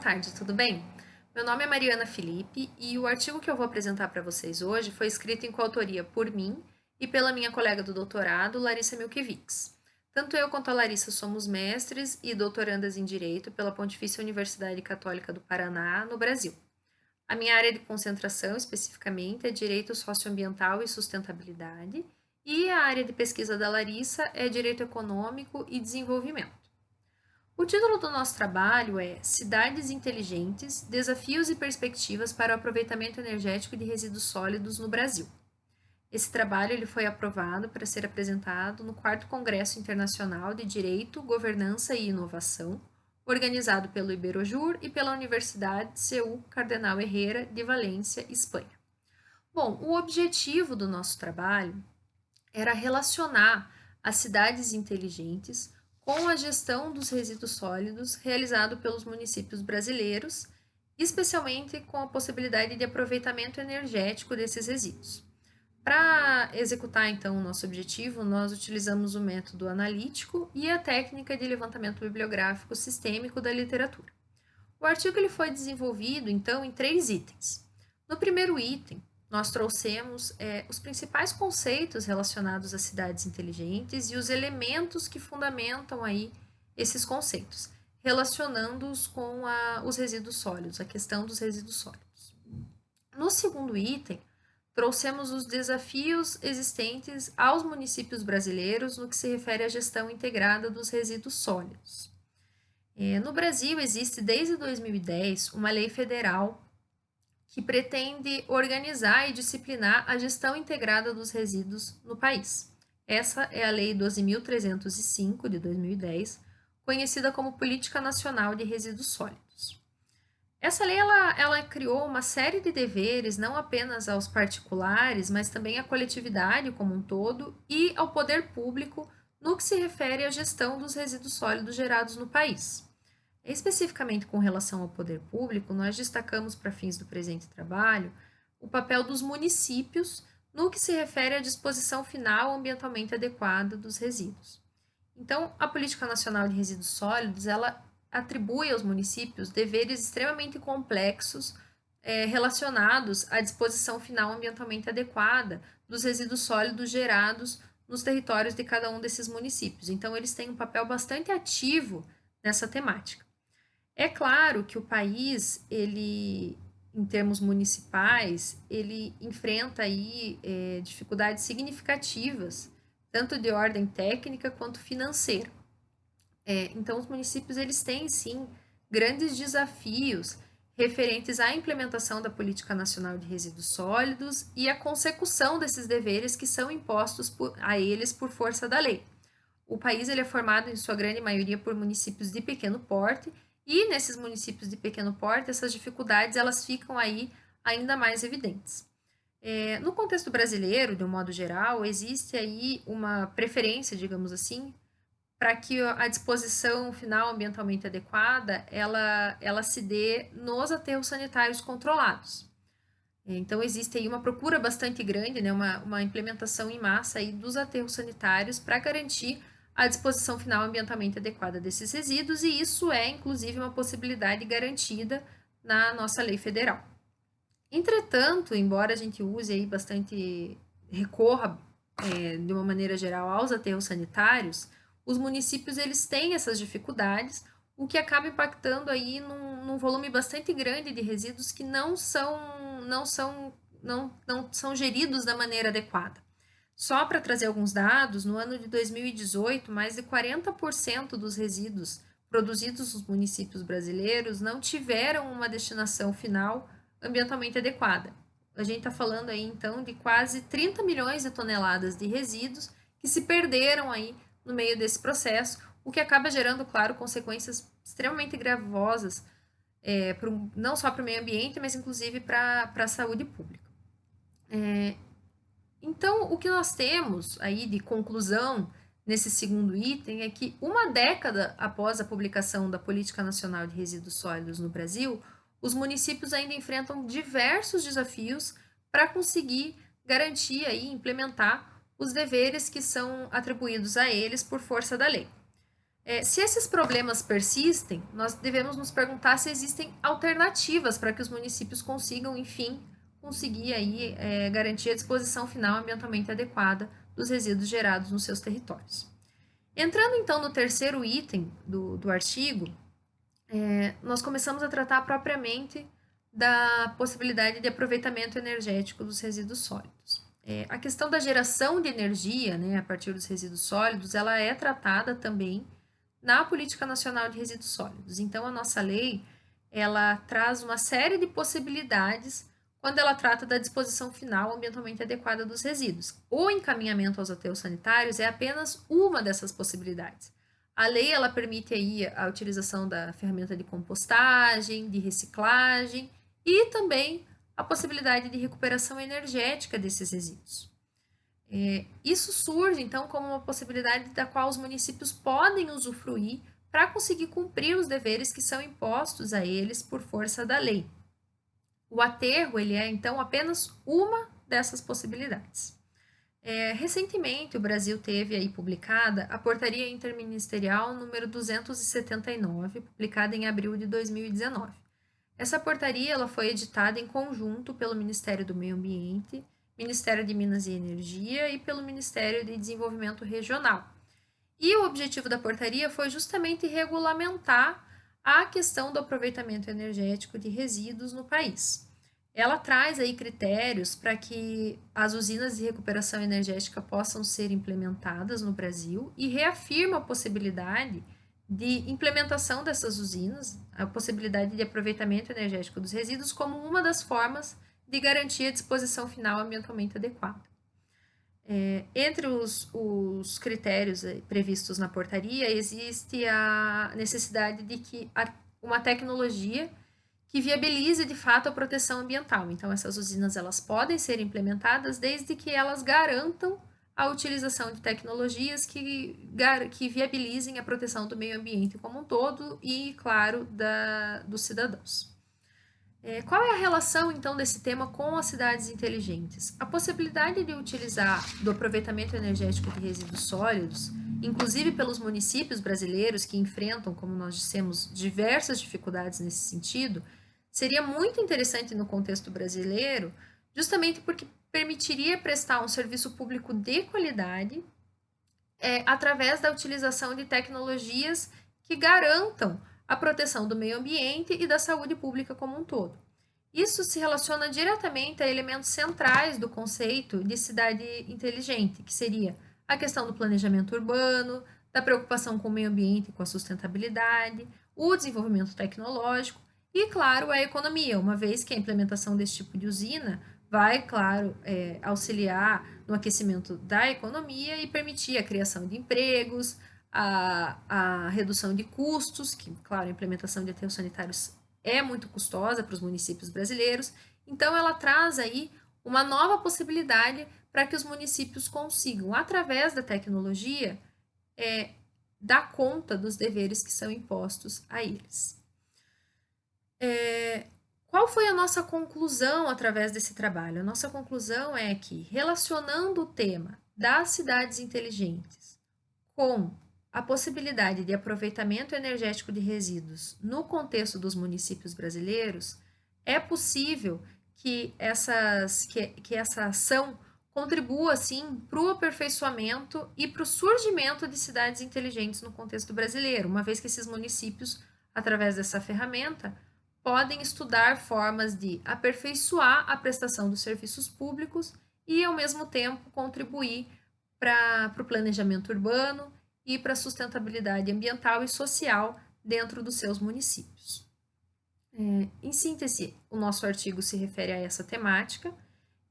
tarde, tudo bem? Meu nome é Mariana Felipe e o artigo que eu vou apresentar para vocês hoje foi escrito em coautoria por mim e pela minha colega do doutorado, Larissa Milkevics. Tanto eu quanto a Larissa somos mestres e doutorandas em Direito pela Pontifícia Universidade Católica do Paraná, no Brasil. A minha área de concentração, especificamente, é Direito Socioambiental e Sustentabilidade, e a área de pesquisa da Larissa é Direito Econômico e Desenvolvimento. O título do nosso trabalho é Cidades Inteligentes, Desafios e Perspectivas para o Aproveitamento Energético de Resíduos Sólidos no Brasil. Esse trabalho ele foi aprovado para ser apresentado no 4º Congresso Internacional de Direito, Governança e Inovação, organizado pelo Iberojur e pela Universidade CEU Cardenal Herrera de Valência, Espanha. Bom, o objetivo do nosso trabalho era relacionar as cidades inteligentes com a gestão dos resíduos sólidos realizado pelos municípios brasileiros, especialmente com a possibilidade de aproveitamento energético desses resíduos. Para executar, então, o nosso objetivo, nós utilizamos o método analítico e a técnica de levantamento bibliográfico sistêmico da literatura. O artigo ele foi desenvolvido, então, em 3 itens. No primeiro item, nós trouxemos os principais conceitos relacionados às cidades inteligentes e os elementos que fundamentam aí esses conceitos, relacionando-os com os resíduos sólidos, a questão dos resíduos sólidos. No segundo item, trouxemos os desafios existentes aos municípios brasileiros no que se refere à gestão integrada dos resíduos sólidos. No Brasil, existe desde 2010 uma lei federal que pretende organizar e disciplinar a gestão integrada dos resíduos no país. Essa é a Lei 12.305, de 2010, conhecida como Política Nacional de Resíduos Sólidos. Essa lei ela criou uma série de deveres, não apenas aos particulares, mas também à coletividade como um todo e ao poder público no que se refere à gestão dos resíduos sólidos gerados no país. Especificamente com relação ao poder público, nós destacamos para fins do presente trabalho o papel dos municípios no que se refere à disposição final ambientalmente adequada dos resíduos. Então, a Política Nacional de Resíduos Sólidos, ela atribui aos municípios deveres extremamente complexos relacionados à disposição final ambientalmente adequada dos resíduos sólidos gerados nos territórios de cada um desses municípios. Então, eles têm um papel bastante ativo nessa temática. É claro que o país, ele, em termos municipais, ele enfrenta aí dificuldades significativas, tanto de ordem técnica quanto financeira. Então, os municípios, eles têm, sim, grandes desafios referentes à implementação da Política Nacional de Resíduos Sólidos e à consecução desses deveres que são impostos a eles por força da lei. O país ele é formado, em sua grande maioria, por municípios de pequeno porte, e nesses municípios de pequeno porte, essas dificuldades elas ficam aí ainda mais evidentes. No contexto brasileiro, de um modo geral, existe aí uma preferência, digamos assim, para que a disposição final ambientalmente adequada ela se dê nos aterros sanitários controlados. Então, existe aí uma procura bastante grande, né, uma implementação em massa aí dos aterros sanitários para garantir a disposição final ambientalmente adequada desses resíduos, e isso é, inclusive, uma possibilidade garantida na nossa lei federal. Entretanto, embora a gente use aí bastante, recorra de uma maneira geral aos aterros sanitários, os municípios eles têm essas dificuldades, o que acaba impactando aí num volume bastante grande de resíduos que não são geridos da maneira adequada. Só para trazer alguns dados, no ano de 2018, mais de 40% dos resíduos produzidos nos municípios brasileiros não tiveram uma destinação final ambientalmente adequada. A gente está falando aí, então, de quase 30 milhões de toneladas de resíduos que se perderam aí no meio desse processo, o que acaba gerando, claro, consequências extremamente gravosas, não só para o meio ambiente, mas inclusive para a saúde pública. Então, o que nós temos aí de conclusão nesse segundo item é que, uma década após a publicação da Política Nacional de Resíduos Sólidos no Brasil, os municípios ainda enfrentam diversos desafios para conseguir garantir e implementar os deveres que são atribuídos a eles por força da lei. Se esses problemas persistem, nós devemos nos perguntar se existem alternativas para que os municípios consigam, enfim, conseguir aí garantir a disposição final ambientalmente adequada dos resíduos gerados nos seus territórios. Entrando então no terceiro item do artigo, nós começamos a tratar propriamente da possibilidade de aproveitamento energético dos resíduos sólidos. A questão da geração de energia, né, a partir dos resíduos sólidos, ela é tratada também na Política Nacional de Resíduos Sólidos. Então, a nossa lei, ela traz uma série de possibilidades quando ela trata da disposição final ambientalmente adequada dos resíduos. O encaminhamento aos aterros sanitários é apenas uma dessas possibilidades. A lei, ela permite aí a utilização da ferramenta de compostagem, de reciclagem e também a possibilidade de recuperação energética desses resíduos. Isso surge, então, como uma possibilidade da qual os municípios podem usufruir para conseguir cumprir os deveres que são impostos a eles por força da lei. O aterro, ele é, então, apenas uma dessas possibilidades. Recentemente, o Brasil teve aí publicada a Portaria Interministerial número 279, publicada em abril de 2019. Essa portaria ela foi editada em conjunto pelo Ministério do Meio Ambiente, Ministério de Minas e Energia e pelo Ministério de Desenvolvimento Regional. E o objetivo da portaria foi justamente regulamentar a questão do aproveitamento energético de resíduos no país. Ela traz aí critérios para que as usinas de recuperação energética possam ser implementadas no Brasil e reafirma a possibilidade de implementação dessas usinas, a possibilidade de aproveitamento energético dos resíduos como uma das formas de garantir a disposição final ambientalmente adequada. Entre os critérios previstos na portaria, existe a necessidade de que uma tecnologia que viabilize de fato a proteção ambiental. Então, essas usinas elas podem ser implementadas desde que elas garantam a utilização de tecnologias que viabilizem a proteção do meio ambiente como um todo e, claro, dos cidadãos. Qual é a relação, então, desse tema com as cidades inteligentes? A possibilidade de utilizar do aproveitamento energético de resíduos sólidos, inclusive pelos municípios brasileiros que enfrentam, como nós dissemos, diversas dificuldades nesse sentido, seria muito interessante no contexto brasileiro, justamente porque permitiria prestar um serviço público de qualidade através da utilização de tecnologias que garantam a proteção do meio ambiente e da saúde pública como um todo. Isso se relaciona diretamente a elementos centrais do conceito de cidade inteligente, que seria a questão do planejamento urbano, da preocupação com o meio ambiente e com a sustentabilidade, o desenvolvimento tecnológico e, claro, a economia, uma vez que a implementação desse tipo de usina vai, claro, auxiliar no aquecimento da economia e permitir a criação de empregos, a redução de custos, que, claro, a implementação de aterros sanitários é muito custosa para os municípios brasileiros, então ela traz aí uma nova possibilidade para que os municípios consigam, através da tecnologia, dar conta dos deveres que são impostos a eles. Qual foi a nossa conclusão através desse trabalho? A nossa conclusão é que, relacionando o tema das cidades inteligentes com a possibilidade de aproveitamento energético de resíduos no contexto dos municípios brasileiros, é possível que essa ação contribua, sim, para o aperfeiçoamento e para o surgimento de cidades inteligentes no contexto brasileiro, uma vez que esses municípios, através dessa ferramenta, podem estudar formas de aperfeiçoar a prestação dos serviços públicos e, ao mesmo tempo, contribuir para o planejamento urbano e para a sustentabilidade ambiental e social dentro dos seus municípios. Em síntese, o nosso artigo se refere a essa temática.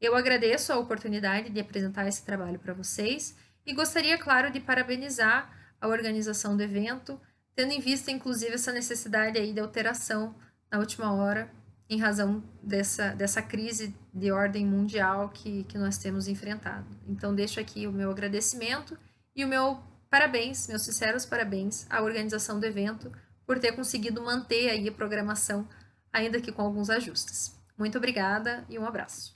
Eu agradeço a oportunidade de apresentar esse trabalho para vocês e gostaria, claro, de parabenizar a organização do evento, tendo em vista, inclusive, essa necessidade aí de alteração na última hora, em razão dessa crise de ordem mundial que nós temos enfrentado. Então, deixo aqui o meu agradecimento e o meu parabéns, meus sinceros parabéns à organização do evento por ter conseguido manter aí a programação, ainda que com alguns ajustes. Muito obrigada e um abraço.